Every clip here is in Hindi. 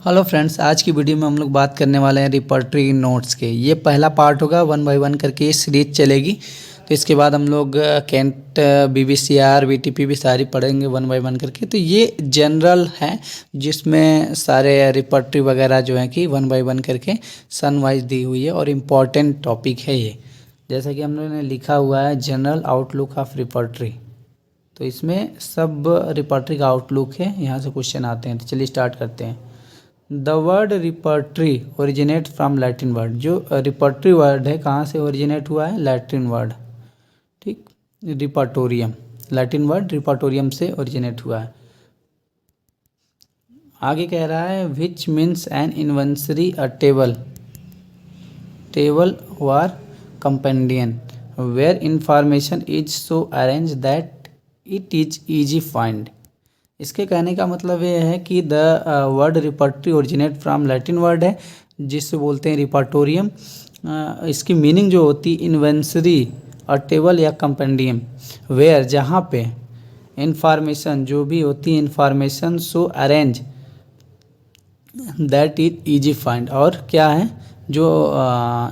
हेलो फ्रेंड्स, आज की वीडियो में हम लोग बात करने वाले हैं रिपर्टरी नोट्स के। ये पहला पार्ट होगा, 1 बाय 1 करके ये सीरीज चलेगी। तो इसके बाद हम लोग कैंट, बीबीसीआर, वीटीपी भी सारी पढ़ेंगे 1 बाय 1 करके। तो ये जनरल है जिसमें सारे रिपर्टरी वगैरह जो है कि 1 बाय 1 करके सन वाइज दी हुई है और इम्पॉर्टेंट टॉपिक है ये। जैसा कि हम लोगों ने लिखा हुआ है जनरल आउटलुक ऑफ रिपर्टरी, तो इसमें सब रिपर्टरी का आउटलुक है। यहाँ से क्वेश्चन आते हैं, तो चलिए स्टार्ट करते हैं। The word repertory originate from Latin word. जो रिपर्टरी वर्ड है कहाँ से ओरिजिनेट हुआ है? लैटिन वर्ड, ठीक। रिपर्टोरियम, लैटिन वर्ड रिपर्टोरियम से ओरिजिनेट हुआ है। आगे कह रहा है which means an inventory a table, table or compendium where information is so arrange that it is easy find. इसके कहने का मतलब ये है कि the word repertory originate from Latin word है जिससे बोलते हैं रिपर्टोरियम। इसकी मीनिंग जो होती इन्वेंसरी और टेबल या कंपेंडियम, वेयर जहाँ पे इंफॉर्मेशन जो भी होती है information so arrange that is easy find. और क्या है जो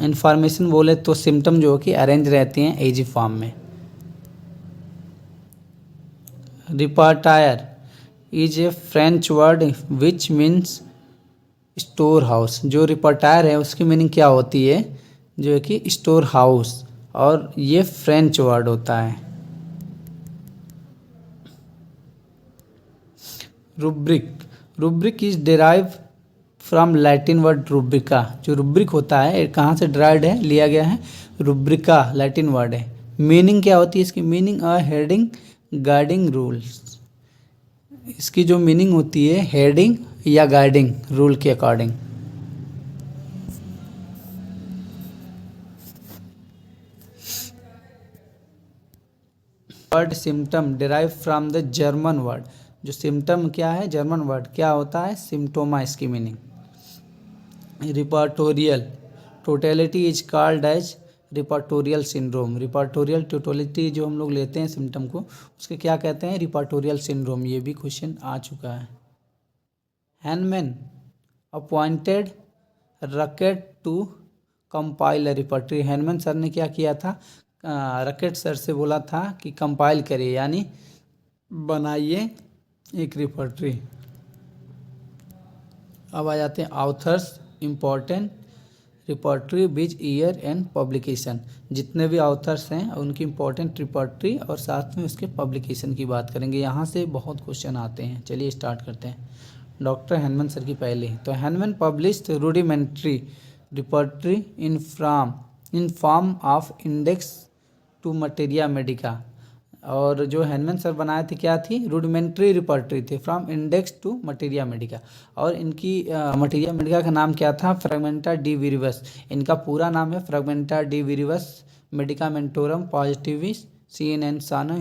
इंफॉर्मेशन बोले तो सिम्टम जो कि अरेंज रहती हैं ईजी फॉर्म में। Repertoire is a French word which means store house. जो रिपर्टायर है उसकी मीनिंग क्या होती है? जो है कि स्टोर हाउस, और ये फ्रेंच वर्ड होता है। Rubric, rubric is derive from Latin word rubrica. जो रुब्रिक होता है कहाँ से डिराइव्ड है, लिया गया है रुब्रिका, लैटिन वर्ड है। मीनिंग क्या होती है इसकी? Meaning a heading guiding rules. इसकी जो मीनिंग होती है हेडिंग या गाइडिंग रूल के according. Word symptom derive from the German word. जो सिम्टम क्या है? जर्मन वर्ड क्या होता है? सिम्टोमा इसकी meaning. Repertorial, totality is called as repertorial syndrome. Repertorial totality जो हम लोग लेते हैं सिम्टम को, उसके क्या कहते हैं? Repertorial syndrome. ये भी क्वेश्चन आ चुका है। Hahnemann appointed Ruckert to compile a repertory. Hahnemann sir ने क्या किया था? रकेट सर से बोला था कि कंपाइल करिए, यानी बनाइए एक रिपर्टरी। अब आ जाते हैं authors important repertory which year and publication. जितने भी ऑथर्स हैं उनकी इम्पोर्टेंट रिपर्टरी और साथ में उसके पब्लिकेशन की बात करेंगे। यहाँ से बहुत क्वेश्चन आते हैं। चलिए स्टार्ट करते हैं। डॉक्टर हैनमैन सर की पहले, तो Hahnemann published rudimentary repertory in form of index to materia medica. और जो हैनमैन सर बनाए थे क्या थी? रूडिमेंट्री रिपर्टरी थी from index to materia medica. और इनकी मटेरिया मेडिका का नाम क्या था? Fragmenta de viribus. इनका पूरा नाम है फ्रैगमेंटा डी विरिवस मेडिकामेंटोरम पॉजिटिविस CNN सानो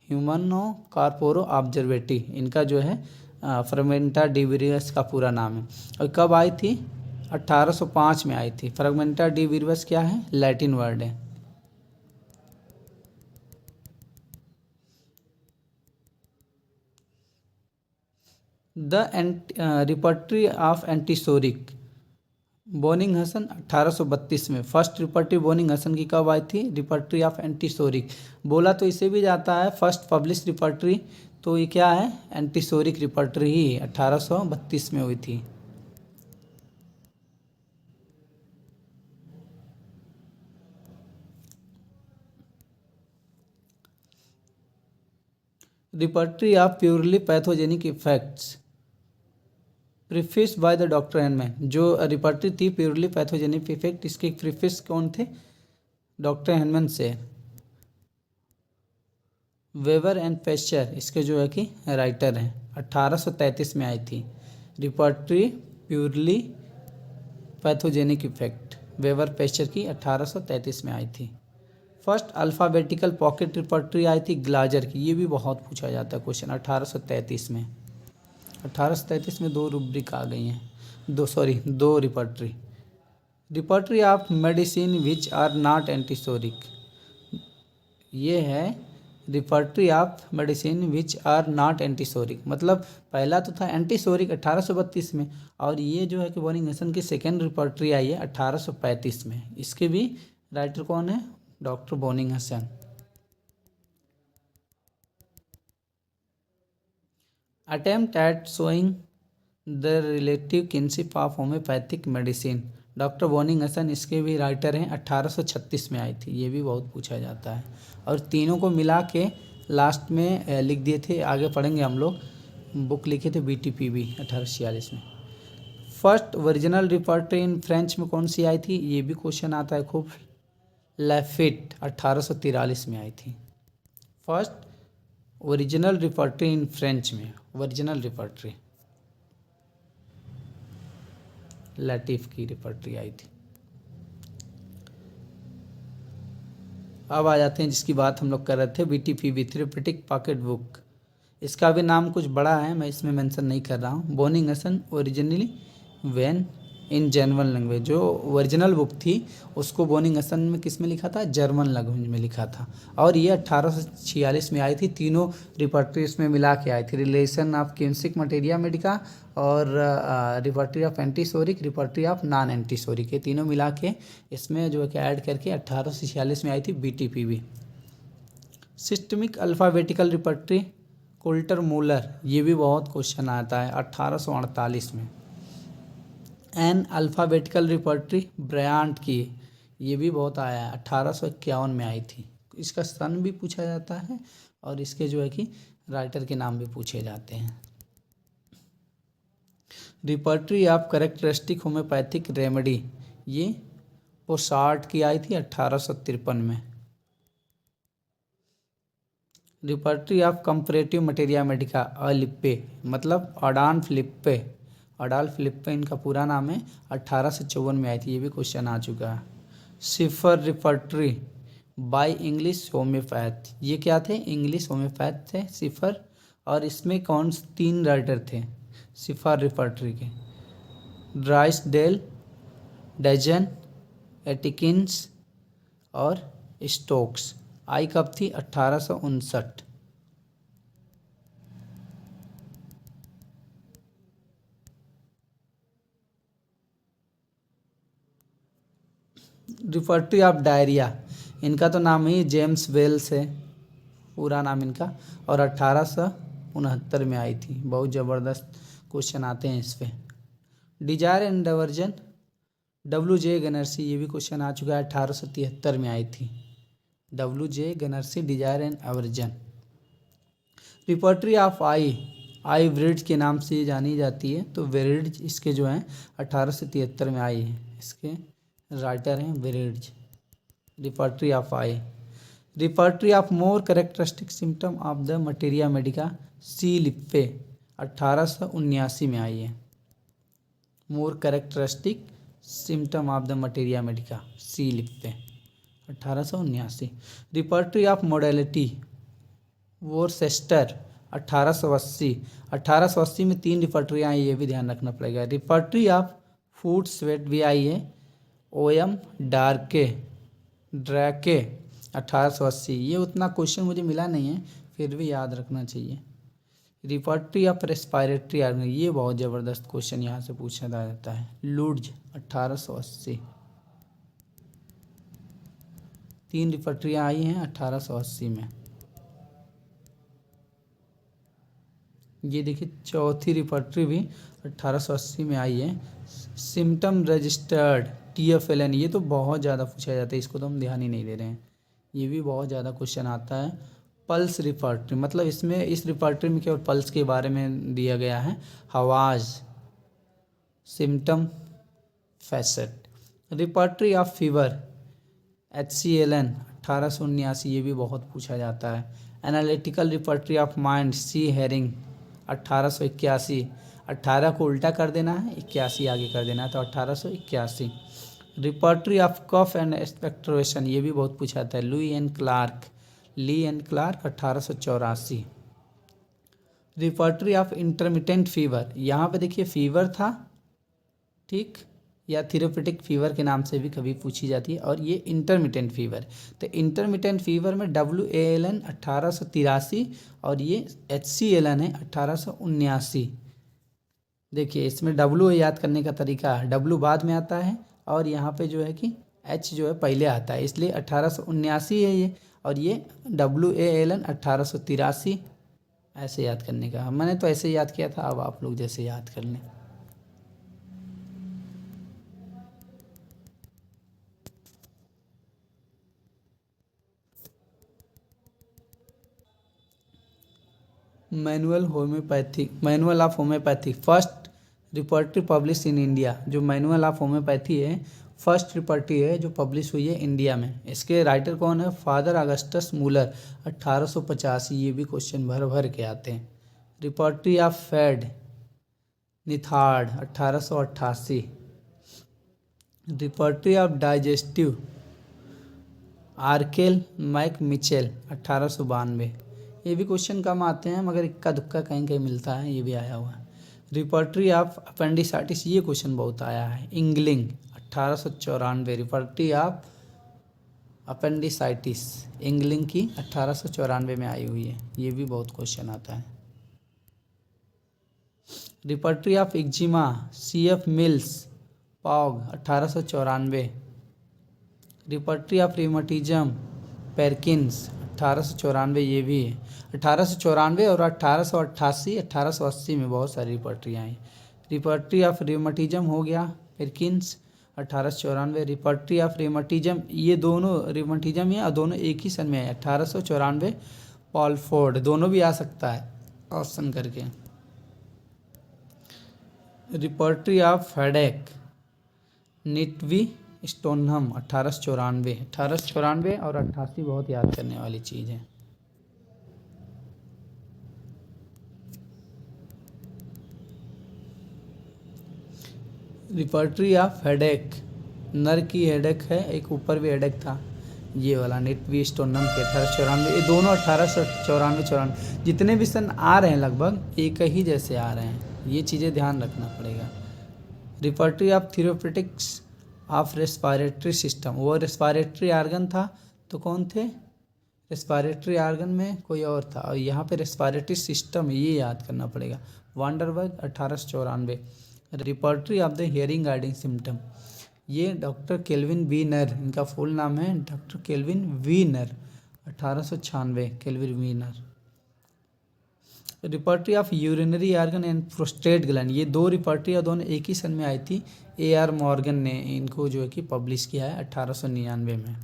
ह्यूमनो कार्पोरो ऑब्जर्वेटी। इनका जो है फ्रैगमेंटा डी विरिवस का पूरा नाम है। और कब आई थी? 1805 में आई थी। फ्रैगमेंटा डी विरिवस क्या है? लैटिन वर्ड है। The repertory of antipsoric, Boenninghausen 1832 में। फर्स्ट रिपर्टरी बोनिंग हसन की कब आई थी? Repertory of antipsoric. बोला तो इसे भी जाता है फर्स्ट पब्लिश रिपर्टरी, तो ये क्या है? एंटीसोरिक रिपर्टरी ही 1832 में हुई थी। Repertory of purely pathogenic effects preface by the doctor Hahnemann. जो रिपर्टरी थी प्योरली पैथोजेनिक इफेक्ट, इसके प्रीफेस कौन थे? डॉक्टर हैनमैन से। वेबर एंड पेस्चर इसके जो है कि राइटर हैं। 1833 में आई थी repertory purely pathogenic effect, weber pasture की 1833 में आई थी। फर्स्ट अल्फ़ाबेटिकल पॉकेट रिपर्टरी आई थी ग्लाजर की। ये भी बहुत पूछा जाता है क्वेश्चन। 1833 में, 1833 में 2 रूब्रिक आ गई हैं, दो repertory. Repertory of medicine which are not antipsoric, ये है repertory of medicine which are not antipsoric, मतलब पहला तो था एंटीसोरिक 1832 में, और ये जो है कि बोनिंग हेसन की सेकेंड रिपर्टरी आई है 1835 में। इसके भी राइटर कौन है? Doctor Boenninghausen. Attempt at showing the relative kinship of homoeopathic medicine, doctor Boenninghausen इसके भी राइटर हैं, 1836 में आई थी, ये भी बहुत पूछा जाता है। और तीनों को मिला के लास्ट में लिख दिए थे, आगे पढ़ेंगे हम लोग, बुक लिखे थे BTPB 1846 में। First original repertory in French में कौन सी आई थी? ये भी क्वेश्चन आता है खूब। लैफिट 1843 में आई थी। First original repertory in French में, ओरिजिनल रिपोर्टरी लैटिफ की रिपोर्टरी आई थी। अब आ जाते हैं जिसकी बात हम लोग कर रहे थे, BTPB थेरेपेटिक पॉकेट बुक। इसका भी नाम कुछ बड़ा है, मैं इसमें मेंशन नहीं कर रहा हूँ। Boenninghausen originally when in German language, जो ओरिजिनल बुक थी उसको बोनिंग हेसन में किस में लिखा था? जर्मन लैंग्वेज में लिखा था, और ये 1846 में आई थी। तीनों रिपोर्टरी इसमें मिला के आई थी, रिलेशन ऑफ किन्सिक मटेरिया मेडिका और repertory of antipsoric, repertory of non antipsoric, ये तीनों मिला के इसमें जो है कि ऐड करके 1846 में आई थी BTPB। Systemic alphabetical repertory Coulter Müller, ये भी बहुत क्वेश्चन आता है, 1848 में। एन अल्फ़ाबेटिकल रिपोर्टरी ब्रायंट की, ये भी बहुत आया है, 1851 में आई थी। इसका सन भी पूछा जाता है और इसके जो है कि राइटर के नाम भी पूछे जाते हैं। Repertory of characteristic homoeopathic remedy, ये पोसार्ट की आई थी 1853 में। Repertory of comparative materia medica A Lippe, मतलब अडाल्फ लिप्पे, अडाल्फ लिप्पे इनका पूरा नाम है, 1854 में आई थी, ये भी क्वेश्चन आ चुका है। सिफर रिपोर्टरी बाय इंग्लिश होम्योपैथ, ये क्या थे? इंग्लिश होम्योपैथ थे सिफर, और इसमें कौन से 3 राइटर थे सिफर रिपोर्टरी के? ड्राइसडेल, डजन, एटिकिंस और स्टोक्स। आई कब थी? 1859। रिपोर्टरी ऑफ डायरिया, इनका तो नाम ही जेम्स वेल्स है, पूरा नाम इनका, और 1869 में आई थी। बहुत ज़बरदस्त क्वेश्चन आते हैं इस पर। डिजायर एंड डाइवर्जन WJ गनर्सी, ये भी क्वेश्चन आ चुका है, 1873 में आई थी। WJ Guernsey, desire and aversion. Repertory of eye Berridge के नाम से जानी जाती है, तो ब्रिड्ज इसके जो हैं 1873 में आई है, इसके राइटर हैं Berridge. Repertory of eye. Repertory of more characteristic symptom of the materia medica C Lippe, 1879 में आई है। More characteristic symptom of the materia medica C Lippe, 1879। Repertory of modality Worcester, 1880। 1880 में 3 रिपोर्टरी आई, ये भी ध्यान रखना पड़ेगा। रिपोर्टरी ऑफ फूड स्वेट भी आई है, OM डार्के ड्रैके, 1880। ये उतना क्वेश्चन मुझे मिला नहीं है, फिर भी याद रखना चाहिए। रिपोर्टरी ऑफ रेस्पिरेटरी ऑर्गन, ये बहुत ज़बरदस्त क्वेश्चन यहाँ से पूछा जाता है। लुड्ज, 1880। 3 रिपोर्टरियाँ आई हैं 1880 में। ये देखिए चौथी रिपोर्टरी भी 1880 में आई है। सिम्टम रजिस्टर्ड TFLN, ये तो बहुत ज़्यादा पूछा जाता है, इसको तो हम ध्यान ही नहीं दे रहे हैं, ये भी बहुत ज़्यादा क्वेश्चन आता है। पल्स रिपोर्टरी, मतलब इसमें इस रिपोर्टरी में केवल पल्स के बारे में दिया गया है। Hawes, symptom facet. Repertory of fever HCLN, 1879, ये भी बहुत पूछा जाता है। Analytical repertory of mind C Hering, 1881। 18 को उल्टा कर देना है, 81 आगे कर देना है, तो 1881। Repertory of cough and expectoration, ये भी बहुत पूछा जाता है। Lee and Clarke, 1884। Repertory of intermittent fever, यहाँ पे देखिए फीवर था, ठीक, या थेरेपेटिक फीवर के नाम से भी कभी पूछी जाती है, और ये इंटरमिटेंट फीवर। तो इंटरमिटेंट फीवर में WALN 1883 और ये HCLN है 1879। देखिए इसमें W याद करने का तरीका है, W बाद में आता है और यहाँ पे जो है कि H जो है पहले आता है, इसलिए 1879 है ये, और ये WALN 1883 ऐसे याद करने का। मैंने तो ऐसे याद किया था, अब आप लोग जैसे याद कर लें। Manual of homeopathic first repertory publish in India. जो मैनुअल ऑफ होम्योपैथी है फर्स्ट रिपोर्टरी है जो पब्लिश हुई है इंडिया में। इसके राइटर कौन है? Father Augustus Muller 1885। ये भी क्वेश्चन भर भर के आते हैं। रिपोर्टरी ऑफ फेड Neidhard 1888। Repertory of digestive organ McMichael 1892। ये भी क्वेश्चन कम आते हैं मगर इक्का दुक्का कहीं कहीं मिलता है, ये भी आया हुआ है। रिपोर्टरी ऑफ अपेंडिसाइटिस, ये क्वेश्चन बहुत आया है। इंगलिंग 1894। रिपोर्टरी ऑफ अपेंडिसाइटिस इंगलिंग की 1894 में आई हुई है, ये भी बहुत क्वेश्चन आता है। Repertory of eczema CF Millspaugh 1894। Repertory of rheumatism Perkins 1894, ये भी है। 1894 और 1888 1880 में बहुत सारी रिपोर्टरियाँ आई। रिपोर्टरी ऑफ रिमोटिज्म हो गया पेरकिंस 1894। रिपोर्टरी ऑफ रिमोटिज्म, ये दोनों रिमोटिज्म है और दोनों एक ही सन में है 1894। पॉलफोर्ड, दोनों भी आ सकता है ऑप्शन करके। Repertory of headache Neatby Stonham 1894। 1894 और 88 बहुत याद करने वाली चीज़ है। रिपोर्टरी ऑफ हेडेक, नर की हेडेक है, एक ऊपर भी हेडेक था, ये वाला निटवी स्टोनहम के 1894। ये दोनों 1894 जितने भी सन आ रहे हैं लगभग एक ही जैसे आ रहे हैं, ये चीज़ें ध्यान रखना पड़ेगा। Repertory of therapeutics of respiratory system, वो रेस्पिरेटरी आर्गन था तो कौन थे? रेस्पिरेटरी आर्गन में कोई और था, और यहाँ पे रेस्पिरेटरी सिस्टम, ये याद करना पड़ेगा। वांडरबर्ग 1894। Repertory of the Hering guiding symptom, ये डॉक्टर केल्विन वीनर, इनका फुल नाम है doctor Calvin Wiener 1896। Calvin Wiener. Repertory of urinary organ and prostate gland, ये दो रिपोर्टरी और दोनों एक ही सन में आई थी। AR मॉर्गन ने इनको जो है कि पब्लिश किया है 1899 में।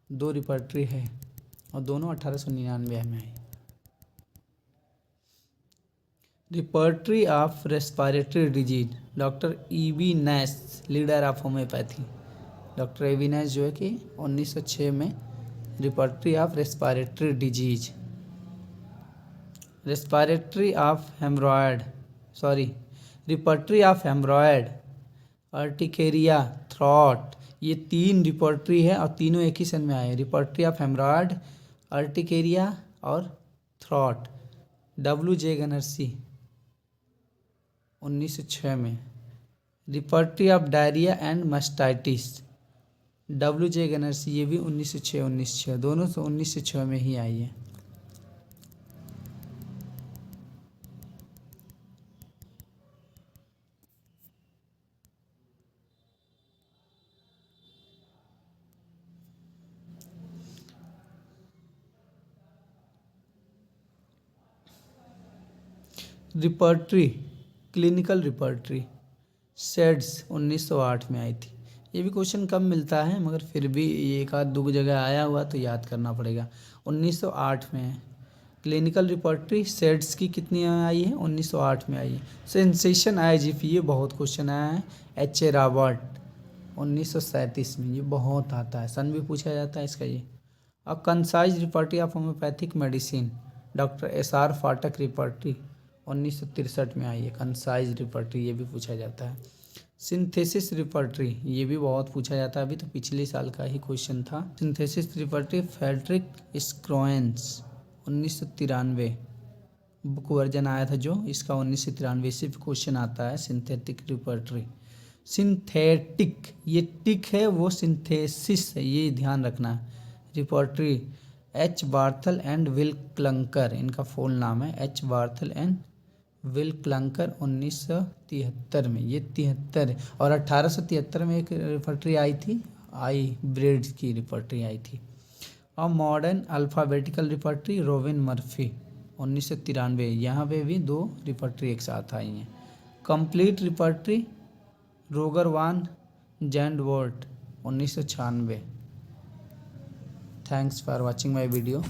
दो रिपोर्टरी है और दोनों 1899 में आई। Repertory of respiratory disease doctor EB Nash, leader of homoeopathy. Doctor EB Nash जो है कि 1906 में repertory of respiratory disease. Repertory of haemorrhoid urticaria throat, ये 3 रिपोर्टरी है और तीनों एक ही सन में आए। रिपोर्टरी ऑफ हेमरॉयड अर्टिकेरिया और थ्रॉट WJ गनर्सी 1906 में। Repertory of diarrhoea and mastitis WJ गनर्सी, ये भी 1906 दोनों से 1906 में ही आई है। रिपोर्टरी क्लिनिकल रिपोर्टरी सेड्स 1908 में आई थी। ये भी क्वेश्चन कम मिलता है मगर फिर भी एक आध दो जगह आया हुआ तो याद करना पड़ेगा। 1908 में है। क्लिनिकल रिपोर्टरी सेड्स की कितनी आई है? 1908 में आई है। सेंसेशन IGP, ये बहुत क्वेश्चन आया है। HA रॉबर्ट 1937 में, ये बहुत आता है, सन भी पूछा जाता है इसका ये। अब concise repertory of homoeopathic medicine doctor SR फाटक रिपोर्टरी 1963 में आई है। कंसाइज रिपोर्टरी, ये भी पूछा जाता है। सिंथेसिस रिपोर्टरी, ये भी बहुत पूछा जाता है, अभी तो पिछले साल का ही क्वेश्चन था। Synthesis repertory Frederik Schroyens 1993 book version आया था जो, इसका 1993 से क्वेश्चन आता है। सिंथेटिक रिपोर्टरी सिंथेटिक, ये टिक है वो सिंथेसिस है, ये ध्यान रखना है। रिपोर्टरी एच बार्थल एंड विल क्लंकर, इनका फुल नाम है एच बार्थल एंड विल क्लंकर, 1973 में, ये 73 है। और 1873 में एक रिपोर्टरी आई थी, ब्रेड की रिपोर्टरी आई थी। और modern alphabetical repertory Rubin Murphy 1993, यहाँ पे भी 2 रिपोर्टरी एक साथ आई हैं। कंप्लीट रिपोर्टरी रोगर वान जैंडवॉर्ट 1996। Thanks for watching my video.